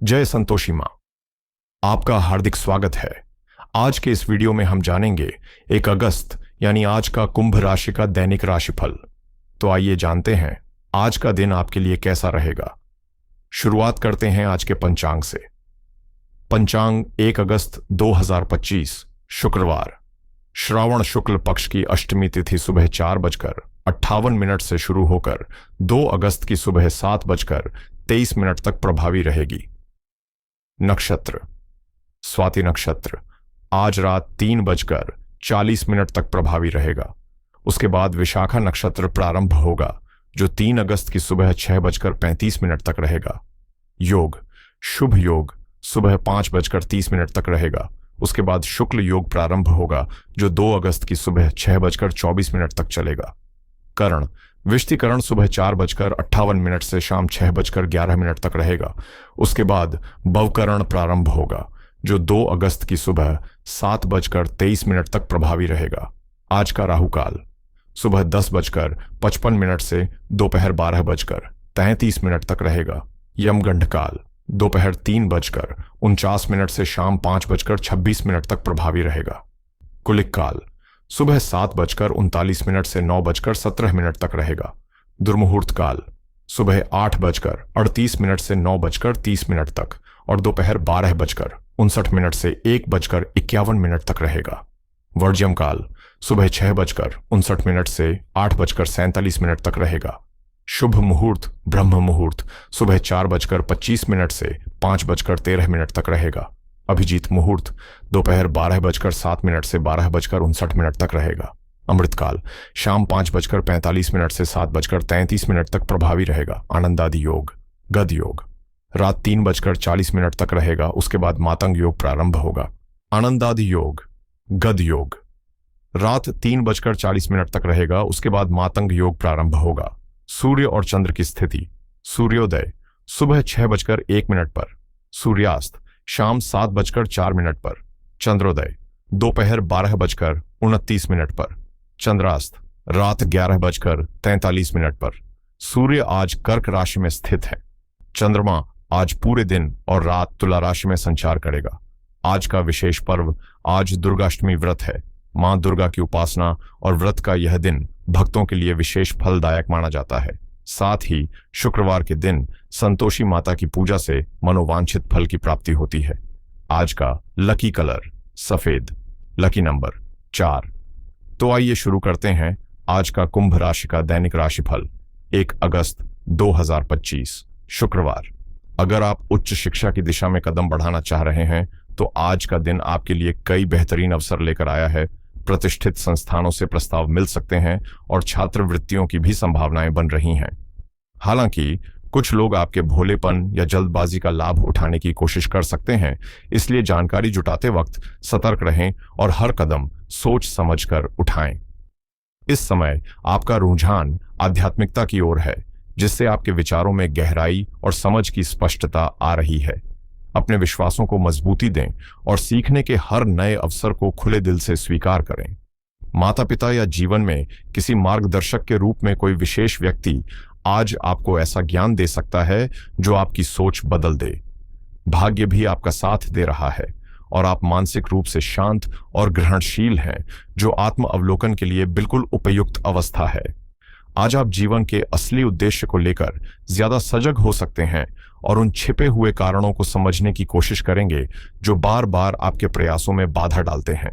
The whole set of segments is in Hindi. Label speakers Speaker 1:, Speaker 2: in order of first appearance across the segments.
Speaker 1: जय संतोषी मां, आपका हार्दिक स्वागत है। आज के इस वीडियो में हम जानेंगे 1 अगस्त यानी आज का कुंभ राशि का दैनिक राशिफल। तो आइए जानते हैं आज का दिन आपके लिए कैसा रहेगा। शुरुआत करते हैं आज के पंचांग से। पंचांग 1 अगस्त 2025 शुक्रवार, श्रावण शुक्ल पक्ष की अष्टमी तिथि सुबह 4:58 से शुरू होकर 2 अगस्त की सुबह 7:23 तक प्रभावी रहेगी। नक्षत्र स्वाति नक्षत्र आज रात 3:40 तक प्रभावी रहेगा। उसके बाद विशाखा नक्षत्र प्रारंभ होगा जो 3 अगस्त की सुबह 6:35 तक रहेगा। योग शुभ योग सुबह 5:30 तक रहेगा। उसके बाद शुक्ल योग प्रारंभ होगा जो 2 अगस्त की सुबह 6:24 तक चलेगा। करण विष्टिकरण सुबह 4:58 से शाम 6:11 तक रहेगा। उसके बाद भवकरण प्रारंभ होगा जो 2 अगस्त की सुबह 7:23 तक प्रभावी रहेगा। आज का राहु काल सुबह 10:55 से दोपहर 12:33 तक रहेगा। यमगंड काल दोपहर 3:49 से शाम 5:26 तक प्रभावी रहेगा। कुलिक काल सुबह 7:39 से 9:17 तक रहेगा। दुर्मुहूर्त काल सुबह 8:38 से 9:30 तक और दोपहर 12:59 से 1:51 तक रहेगा। वर्ज्यम काल सुबह 6:59 से 8:47 तक रहेगा। शुभ मुहूर्त ब्रह्म मुहूर्त सुबह 4:25 से 5:13 तक रहेगा। अभिजीत मुहूर्त दोपहर 12:07 से 12:59 तक रहेगा। अमृतकाल शाम 5:45 से 7:33 तक प्रभावी रहेगा। आनंदादि योग गद योग रात 3:40 तक रहेगा। उसके बाद मातंग योग प्रारंभ होगा। आनंदादि योग गद योग रात 3:40 तक रहेगा। उसके बाद मातंग योग प्रारंभ होगा। सूर्य और चंद्र की स्थिति। सूर्योदय सुबह 6:01 पर, सूर्यास्त शाम 7:04 पर, चंद्रोदय दोपहर 12:29 पर, चंद्रास्त रात 11:43 पर। सूर्य आज कर्क राशि में स्थित है। चंद्रमा आज पूरे दिन और रात तुला राशि में संचार करेगा। आज का विशेष पर्व आज दुर्गाष्टमी व्रत है। मां दुर्गा की उपासना और व्रत का यह दिन भक्तों के लिए विशेष फलदायक माना जाता है। साथ ही शुक्रवार के दिन संतोषी माता की पूजा से मनोवांछित फल की प्राप्ति होती है। आज का लकी कलर सफेद, लकी नंबर 4। तो आइए शुरू करते हैं आज का कुंभ राशि का दैनिक राशिफल 1 अगस्त 2025 शुक्रवार। अगर आप उच्च शिक्षा की दिशा में कदम बढ़ाना चाह रहे हैं तो आज का दिन आपके लिए कई बेहतरीन अवसर लेकर आया है। प्रतिष्ठित संस्थानों से प्रस्ताव मिल सकते हैं और छात्रवृत्तियों की भी संभावनाएं बन रही हैं। हालांकि कुछ लोग आपके भोलेपन या जल्दबाजी का लाभ उठाने की कोशिश कर सकते हैं, इसलिए जानकारी जुटाते वक्त सतर्क रहें और हर कदम सोच समझकर उठाएं। इस समय आपका रुझान आध्यात्मिकता की ओर है, जिससे आपके विचारों में गहराई और समझ की स्पष्टता आ रही है। अपने विश्वासों को मजबूती दें और सीखने के हर नए अवसर को खुले दिल से स्वीकार करें। माता पिता या जीवन में किसी मार्गदर्शक के रूप में कोई विशेष व्यक्ति आज आपको ऐसा ज्ञान दे सकता है जो आपकी सोच बदल दे। भाग्य भी आपका साथ दे रहा है और आप मानसिक रूप से शांत और ग्रहणशील हैं, जो आत्म अवलोकन के लिए बिल्कुल उपयुक्त अवस्था है। आज आप जीवन के असली उद्देश्य को लेकर ज्यादा सजग हो सकते हैं और उन छिपे हुए कारणों को समझने की कोशिश करेंगे जो बार बार आपके प्रयासों में बाधा डालते हैं।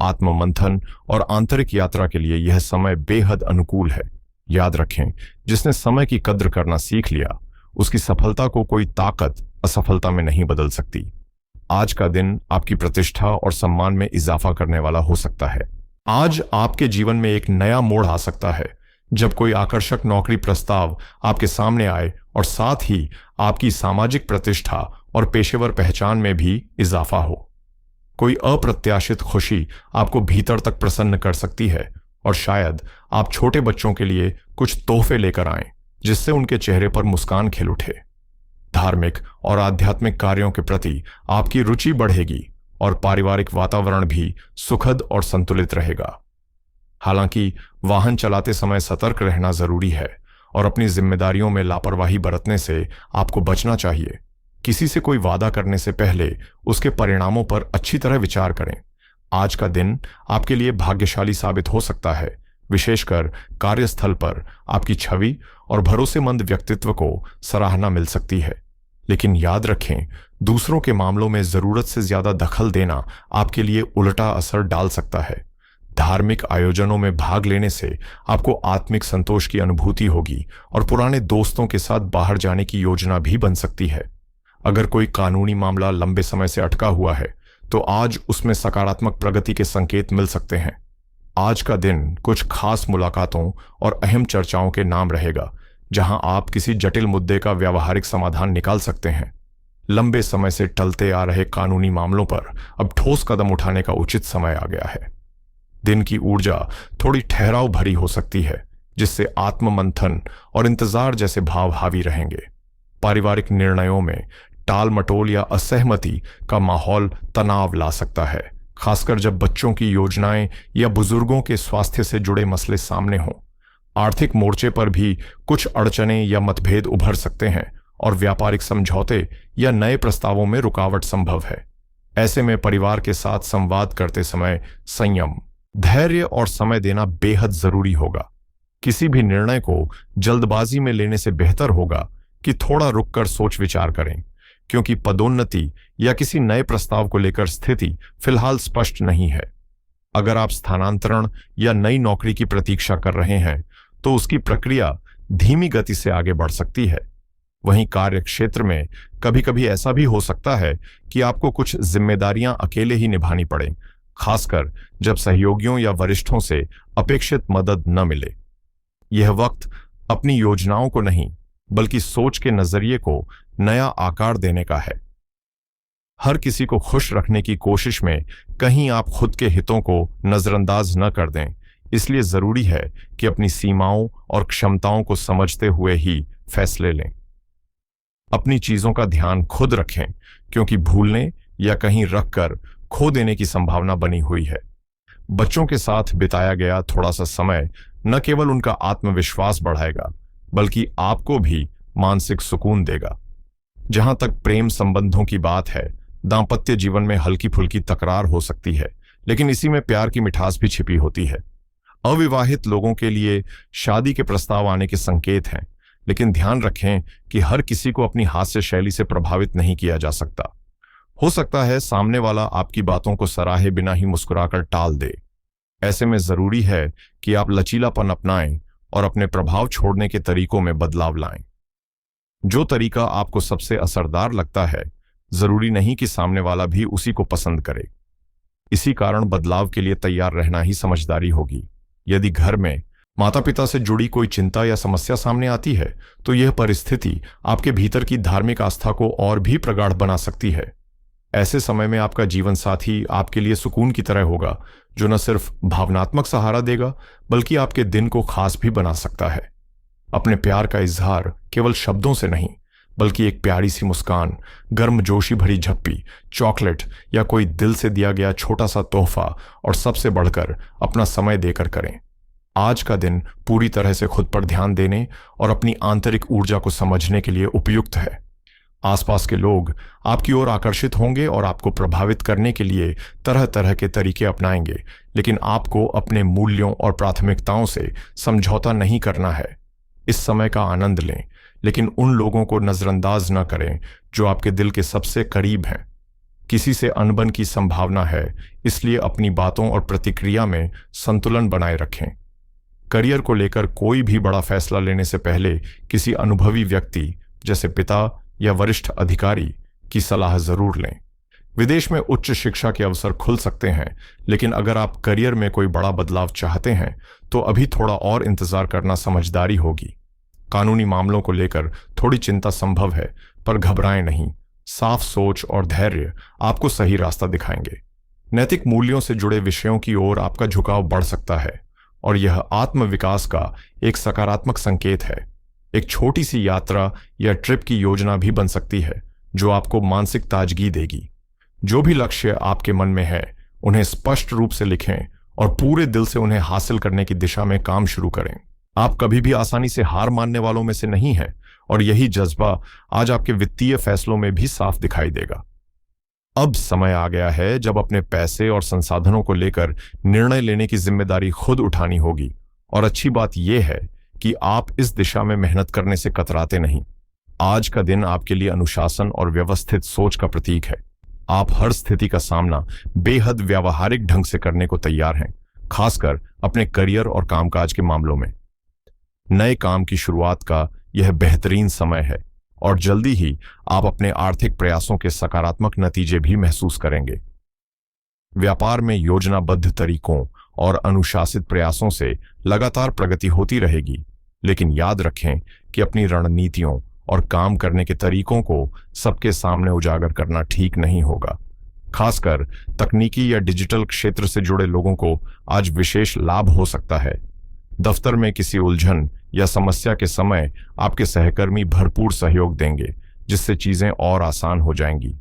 Speaker 1: आत्ममंथन और आंतरिक यात्रा के लिए यह समय बेहद अनुकूल है। याद रखें, जिसने समय की कद्र करना सीख लिया, उसकी सफलता को कोई ताकत असफलता में नहीं बदल सकती। आज का दिन आपकी प्रतिष्ठा और सम्मान में इजाफा करने वाला हो सकता है। आज आपके जीवन में एक नया मोड़ आ सकता है जब कोई आकर्षक नौकरी प्रस्ताव आपके सामने आए और साथ ही आपकी सामाजिक प्रतिष्ठा और पेशेवर पहचान में भी इजाफा हो। कोई अप्रत्याशित खुशी आपको भीतर तक प्रसन्न कर सकती है और शायद आप छोटे बच्चों के लिए कुछ तोहफे लेकर आएं, जिससे उनके चेहरे पर मुस्कान खिल उठे। धार्मिक और आध्यात्मिक कार्यों के प्रति आपकी रुचि बढ़ेगी और पारिवारिक वातावरण भी सुखद और संतुलित रहेगा। हालांकि वाहन चलाते समय सतर्क रहना जरूरी है और अपनी जिम्मेदारियों में लापरवाही बरतने से आपको बचना चाहिए। किसी से कोई वादा करने से पहले उसके परिणामों पर अच्छी तरह विचार करें। आज का दिन आपके लिए भाग्यशाली साबित हो सकता है, विशेषकर कार्यस्थल पर आपकी छवि और भरोसेमंद व्यक्तित्व को सराहना मिल सकती है। लेकिन याद रखें, दूसरों के मामलों में जरूरत से ज्यादा दखल देना आपके लिए उल्टा असर डाल सकता है। धार्मिक आयोजनों में भाग लेने से आपको आत्मिक संतोष की अनुभूति होगी और पुराने दोस्तों के साथ बाहर जाने की योजना भी बन सकती है। अगर कोई कानूनी मामला लंबे समय से अटका हुआ है तो आज उसमें सकारात्मक प्रगति के संकेत मिल सकते हैं। आज का दिन कुछ खास मुलाकातों और अहम चर्चाओं के नाम रहेगा, जहां आप किसी जटिल मुद्दे का व्यावहारिक समाधान निकाल सकते हैं। लंबे समय से टलते आ रहे कानूनी मामलों पर अब ठोस कदम उठाने का उचित समय आ गया है। दिन की ऊर्जा थोड़ी ठहराव भरी हो सकती है, जिससे आत्ममंथन और इंतजार जैसे भाव हावी रहेंगे। पारिवारिक निर्णयों में टाल मटोल या असहमति का माहौल तनाव ला सकता है, खासकर जब बच्चों की योजनाएं या बुजुर्गों के स्वास्थ्य से जुड़े मसले सामने हों। आर्थिक मोर्चे पर भी कुछ अड़चनें या मतभेद उभर सकते हैं और व्यापारिक समझौते या नए प्रस्तावों में रुकावट संभव है। ऐसे में परिवार के साथ संवाद करते समय संयम, धैर्य और समय देना बेहद जरूरी होगा। किसी भी निर्णय को जल्दबाजी में लेने से बेहतर होगा कि थोड़ा रुककर सोच विचार करें, क्योंकि पदोन्नति या किसी नए प्रस्ताव को लेकर स्थिति फिलहाल स्पष्ट नहीं है। अगर आप स्थानांतरण या नई नौकरी की प्रतीक्षा कर रहे हैं तो उसकी प्रक्रिया धीमी गति से आगे बढ़ सकती है। वहीं कार्य क्षेत्र में कभी कभी ऐसा भी हो सकता है कि आपको कुछ जिम्मेदारियां अकेले ही निभानी पड़े, खासकर जब सहयोगियों या वरिष्ठों से अपेक्षित मदद न मिले। यह वक्त अपनी योजनाओं को नहीं बल्कि सोच के नजरिए को नया आकार देने का है। हर किसी को खुश रखने की कोशिश में कहीं आप खुद के हितों को नजरअंदाज न कर दें, इसलिए जरूरी है कि अपनी सीमाओं और क्षमताओं को समझते हुए ही फैसले लें। अपनी चीजों का ध्यान खुद रखें, क्योंकि भूलने या कहीं रखकर खो देने की संभावना बनी हुई है। बच्चों के साथ बिताया गया थोड़ा सा समय न केवल उनका आत्मविश्वास बढ़ाएगा बल्कि आपको भी मानसिक सुकून देगा। जहां तक प्रेम संबंधों की बात है, दांपत्य जीवन में हल्की फुल्की तकरार हो सकती है, लेकिन इसी में प्यार की मिठास भी छिपी होती है। अविवाहित लोगों के लिए शादी के प्रस्ताव आने के संकेत हैं, लेकिन ध्यान रखें कि हर किसी को अपनी हास्य शैली से प्रभावित नहीं किया जा सकता। हो सकता है सामने वाला आपकी बातों को सराहे बिना ही मुस्कुराकर टाल दे। ऐसे में जरूरी है कि आप लचीलापन अपनाएं और अपने प्रभाव छोड़ने के तरीकों में बदलाव लाएं। जो तरीका आपको सबसे असरदार लगता है, जरूरी नहीं कि सामने वाला भी उसी को पसंद करे। इसी कारण बदलाव के लिए तैयार रहना ही समझदारी होगी। यदि घर में माता पिता से जुड़ी कोई चिंता या समस्या सामने आती है तो यह परिस्थिति आपके भीतर की धार्मिक आस्था को और भी प्रगाढ़ बना सकती है। ऐसे समय में आपका जीवन साथी आपके लिए सुकून की तरह होगा, जो न सिर्फ भावनात्मक सहारा देगा बल्कि आपके दिन को खास भी बना सकता है। अपने प्यार का इजहार केवल शब्दों से नहीं बल्कि एक प्यारी सी मुस्कान, गर्मजोशी भरी झप्पी, चॉकलेट या कोई दिल से दिया गया छोटा सा तोहफा और सबसे बढ़कर अपना समय देकर करें। आज का दिन पूरी तरह से खुद पर ध्यान देने और अपनी आंतरिक ऊर्जा को समझने के लिए उपयुक्त है। आसपास के लोग आपकी ओर आकर्षित होंगे और आपको प्रभावित करने के लिए तरह तरह के तरीके अपनाएंगे, लेकिन आपको अपने मूल्यों और प्राथमिकताओं से समझौता नहीं करना है। इस समय का आनंद लें, लेकिन उन लोगों को नजरअंदाज न करें जो आपके दिल के सबसे करीब हैं। किसी से अनबन की संभावना है, इसलिए अपनी बातों और प्रतिक्रिया में संतुलन बनाए रखें। करियर को लेकर कोई भी बड़ा फैसला लेने से पहले किसी अनुभवी व्यक्ति जैसे पिता या वरिष्ठ अधिकारी की सलाह जरूर लें। विदेश में उच्च शिक्षा के अवसर खुल सकते हैं, लेकिन अगर आप करियर में कोई बड़ा बदलाव चाहते हैं तो अभी थोड़ा और इंतजार करना समझदारी होगी। कानूनी मामलों को लेकर थोड़ी चिंता संभव है, पर घबराएं नहीं। साफ सोच और धैर्य आपको सही रास्ता दिखाएंगे। नैतिक मूल्यों से जुड़े विषयों की ओर आपका झुकाव बढ़ सकता है और यह आत्मविकास का एक सकारात्मक संकेत है। एक छोटी सी यात्रा या ट्रिप की योजना भी बन सकती है जो आपको मानसिक ताजगी देगी। जो भी लक्ष्य आपके मन में है, उन्हें स्पष्ट रूप से लिखें और पूरे दिल से उन्हें हासिल करने की दिशा में काम शुरू करें। आप कभी भी आसानी से हार मानने वालों में से नहीं हैं और यही जज्बा आज आपके वित्तीय फैसलों में भी साफ दिखाई देगा। अब समय आ गया है जब अपने पैसे और संसाधनों को लेकर निर्णय लेने की जिम्मेदारी खुद उठानी होगी। और अच्छी बात यह है कि आप इस दिशा में मेहनत करने से कतराते नहीं। आज का दिन आपके लिए अनुशासन और व्यवस्थित सोच का प्रतीक है। आप हर स्थिति का सामना बेहद व्यावहारिक ढंग से करने को तैयार हैं, खासकर अपने करियर और कामकाज के मामलों में। नए काम की शुरुआत का यह बेहतरीन समय है और जल्दी ही आप अपने आर्थिक प्रयासों के सकारात्मक नतीजे भी महसूस करेंगे। व्यापार में योजनाबद्ध तरीकों और अनुशासित प्रयासों से लगातार प्रगति होती रहेगी, लेकिन याद रखें कि अपनी रणनीतियों और काम करने के तरीकों को सबके सामने उजागर करना ठीक नहीं होगा। खासकर तकनीकी या डिजिटल क्षेत्र से जुड़े लोगों को आज विशेष लाभ हो सकता है। दफ्तर में किसी उलझन या समस्या के समय आपके सहकर्मी भरपूर सहयोग देंगे, जिससे चीजें और आसान हो जाएंगी।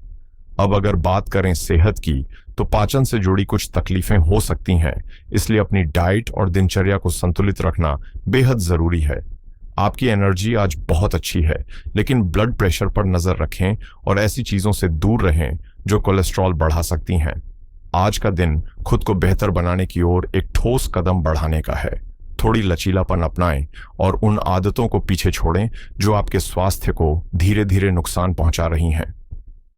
Speaker 1: अब अगर बात करें सेहत की, तो पाचन से जुड़ी कुछ तकलीफें हो सकती हैं, इसलिए अपनी डाइट और दिनचर्या को संतुलित रखना बेहद जरूरी है। आपकी एनर्जी आज बहुत अच्छी है, लेकिन ब्लड प्रेशर पर नजर रखें और ऐसी चीजों से दूर रहें जो कोलेस्ट्रॉल बढ़ा सकती हैं। आज का दिन खुद को बेहतर बनाने की ओर एक ठोस कदम बढ़ाने का है। थोड़ी लचीलापन अपनाएं और उन आदतों को पीछे छोड़ें जो आपके स्वास्थ्य को धीरे धीरे नुकसान पहुंचा रही हैं।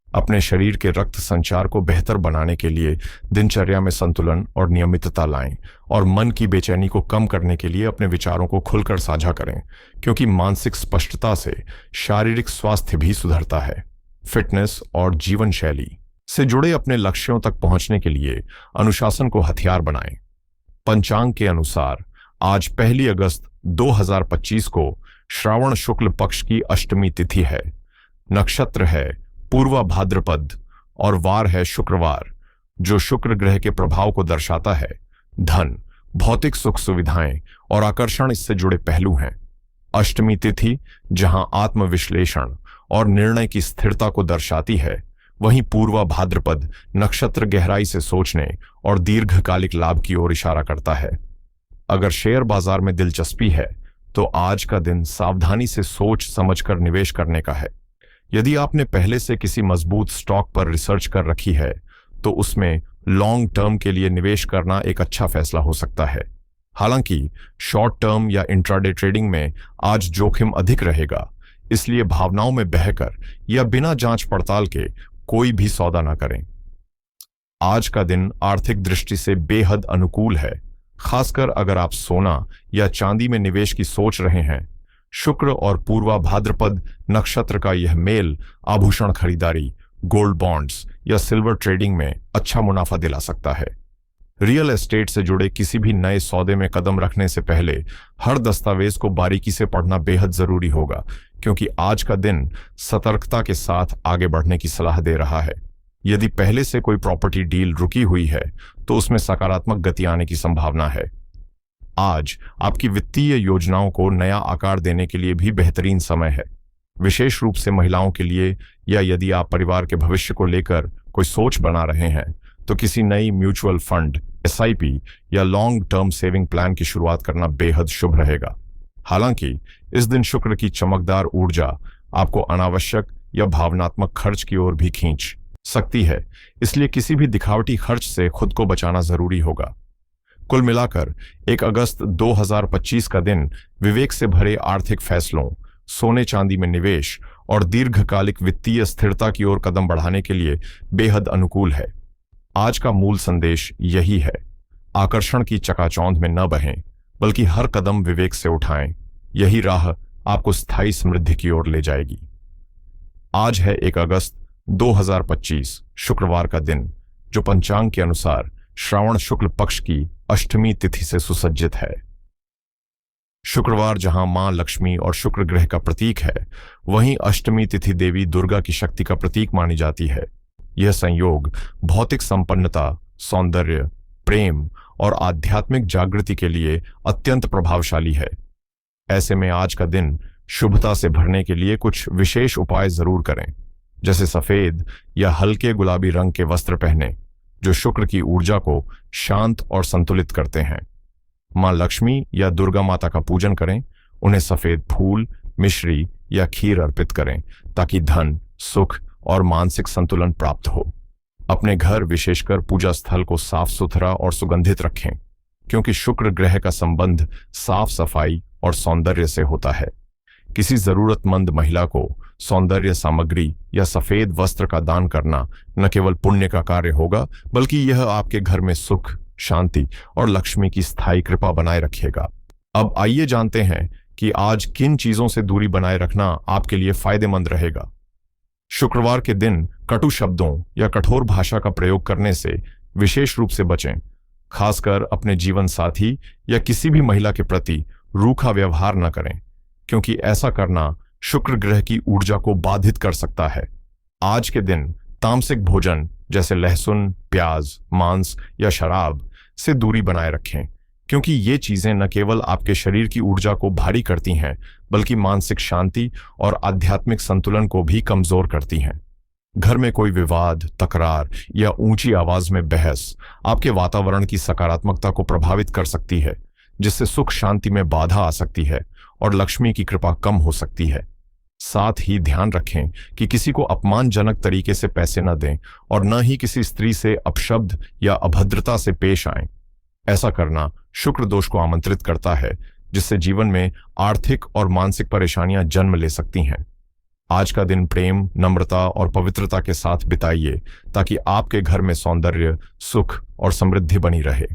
Speaker 1: अपने शरीर के रक्त संचार को बेहतर बनाने के लिए दिनचर्या में संतुलन और नियमितता लाएं और मन की बेचैनी को कम करने के लिए अपने विचारों को खुलकर साझा करें, क्योंकि मानसिक स्पष्टता से शारीरिक स्वास्थ्य भी सुधरता है। फिटनेस और जीवन शैली से जुड़े अपने लक्ष्यों तक पहुंचने के लिए अनुशासन को हथियार बनाएं। पंचांग के अनुसार आज 1 अगस्त 2025 को श्रावण शुक्ल पक्ष की अष्टमी तिथि है। नक्षत्र है पूर्वा भाद्रपद और वार है शुक्रवार, जो शुक्र ग्रह के प्रभाव को दर्शाता है। धन, भौतिक सुख सुविधाएं और आकर्षण इससे जुड़े पहलू हैं। अष्टमी तिथि जहां आत्मविश्लेषण और निर्णय की स्थिरता को दर्शाती है, वहीं पूर्वा भाद्रपद नक्षत्र गहराई से सोचने और दीर्घकालिक लाभ की ओर इशारा करता है। अगर शेयर बाजार में दिलचस्पी है तो आज का दिन सावधानी से सोच समझकर निवेश करने का है। यदि आपने पहले से किसी मजबूत स्टॉक पर रिसर्च कर रखी है तो उसमें लॉन्ग टर्म के लिए निवेश करना एक अच्छा फैसला हो सकता है। हालांकि शॉर्ट टर्म या इंट्राडे ट्रेडिंग में आज जोखिम अधिक रहेगा, इसलिए भावनाओं में बहकर या बिना जांच पड़ताल के कोई भी सौदा ना करें। आज का दिन आर्थिक दृष्टि से बेहद अनुकूल है, खासकर अगर आप सोना या चांदी में निवेश की सोच रहे हैं। शुक्र और पूर्वा भाद्रपद नक्षत्र का यह मेल आभूषण खरीदारी, गोल्ड बॉन्ड्स या सिल्वर ट्रेडिंग में अच्छा मुनाफा दिला सकता है। रियल एस्टेट से जुड़े किसी भी नए सौदे में कदम रखने से पहले हर दस्तावेज को बारीकी से पढ़ना बेहद जरूरी होगा, क्योंकि आज का दिन सतर्कता के साथ आगे बढ़ने की सलाह दे रहा है। यदि पहले से कोई प्रॉपर्टी डील रुकी हुई है तो उसमें सकारात्मक गति आने की संभावना है। आज आपकी वित्तीय योजनाओं को नया आकार देने के लिए भी बेहतरीन समय है, विशेष रूप से महिलाओं के लिए, या यदि आप परिवार के भविष्य को लेकर कोई सोच बना रहे हैं तो किसी नई म्यूचुअल फंड, SIP या लॉन्ग टर्म सेविंग प्लान की शुरुआत करना बेहद शुभ रहेगा। हालांकि इस दिन शुक्र की चमकदार ऊर्जा आपको अनावश्यक या भावनात्मक खर्च की ओर भी खींच सकती है, इसलिए किसी भी दिखावटी खर्च से खुद को बचाना जरूरी होगा। कुल मिलाकर 1 अगस्त 2025 का दिन विवेक से भरे आर्थिक फैसलों, सोने चांदी में निवेश और दीर्घकालिक वित्तीय स्थिरता की ओर कदम बढ़ाने के लिए बेहद अनुकूल है। आज का मूल संदेश यही है, आकर्षण की चकाचौंध में न बहें, बल्कि हर कदम विवेक से उठाएं। यही राह आपको स्थायी समृद्धि की ओर ले जाएगी। आज है 1 अगस्त 2025 शुक्रवार का दिन, जो पंचांग के अनुसार श्रावण शुक्ल पक्ष की अष्टमी तिथि से सुसज्जित है। शुक्रवार जहां मां लक्ष्मी और शुक्र ग्रह का प्रतीक है, वहीं अष्टमी तिथि देवी दुर्गा की शक्ति का प्रतीक मानी जाती है। यह संयोग भौतिक संपन्नता, सौंदर्य, प्रेम और आध्यात्मिक जागृति के लिए अत्यंत प्रभावशाली है। ऐसे में आज का दिन शुभता से भरने के लिए कुछ विशेष उपाय जरूर करें, जैसे सफेद या हल्के गुलाबी रंग के वस्त्र पहने, जो शुक्र की ऊर्जा को शांत और संतुलित करते हैं। मां लक्ष्मी या दुर्गा माता का पूजन करें, उन्हें सफेद फूल, मिश्री या खीर अर्पित करें ताकि धन, सुख और मानसिक संतुलन प्राप्त हो। अपने घर, विशेषकर पूजा स्थल को साफ सुथरा और सुगंधित रखें, क्योंकि शुक्र ग्रह का संबंध साफ सफाई और सौंदर्य से होता है। किसी जरूरतमंद महिला को सौंदर्य सामग्री या सफेद वस्त्र का दान करना न केवल पुण्य का कार्य होगा, बल्कि यह आपके घर में सुख, शांति और लक्ष्मी की स्थायी कृपा बनाए रखेगा। अब आइए जानते हैं कि आज किन चीजों से दूरी बनाए रखना आपके लिए फायदेमंद रहेगा। शुक्रवार के दिन कटु शब्दों या कठोर भाषा का प्रयोग करने से विशेष रूप से बचें। खासकर अपने जीवन साथी या किसी भी महिला के प्रति रूखा व्यवहार न करें, क्योंकि ऐसा करना शुक्र ग्रह की ऊर्जा को बाधित कर सकता है। आज के दिन तामसिक भोजन जैसे लहसुन, प्याज, मांस या शराब से दूरी बनाए रखें, क्योंकि ये चीजें न केवल आपके शरीर की ऊर्जा को भारी करती हैं, बल्कि मानसिक शांति और आध्यात्मिक संतुलन को भी कमजोर करती हैं। घर में कोई विवाद, तकरार या ऊंची आवाज में बहस आपके वातावरण की सकारात्मकता को प्रभावित कर सकती है, जिससे सुख शांति में बाधा आ सकती है और लक्ष्मी की कृपा कम हो सकती है। साथ ही ध्यान रखें कि किसी को अपमानजनक तरीके से पैसे न दें और न ही किसी स्त्री से अपशब्द या अभद्रता से पेश आएं। ऐसा करना शुक्र दोष को आमंत्रित करता है, जिससे जीवन में आर्थिक और मानसिक परेशानियां जन्म ले सकती हैं। आज का दिन प्रेम, नम्रता और पवित्रता के साथ बिताइए, ताकि आपके घर में सौंदर्य, सुख और समृद्धि बनी रहे।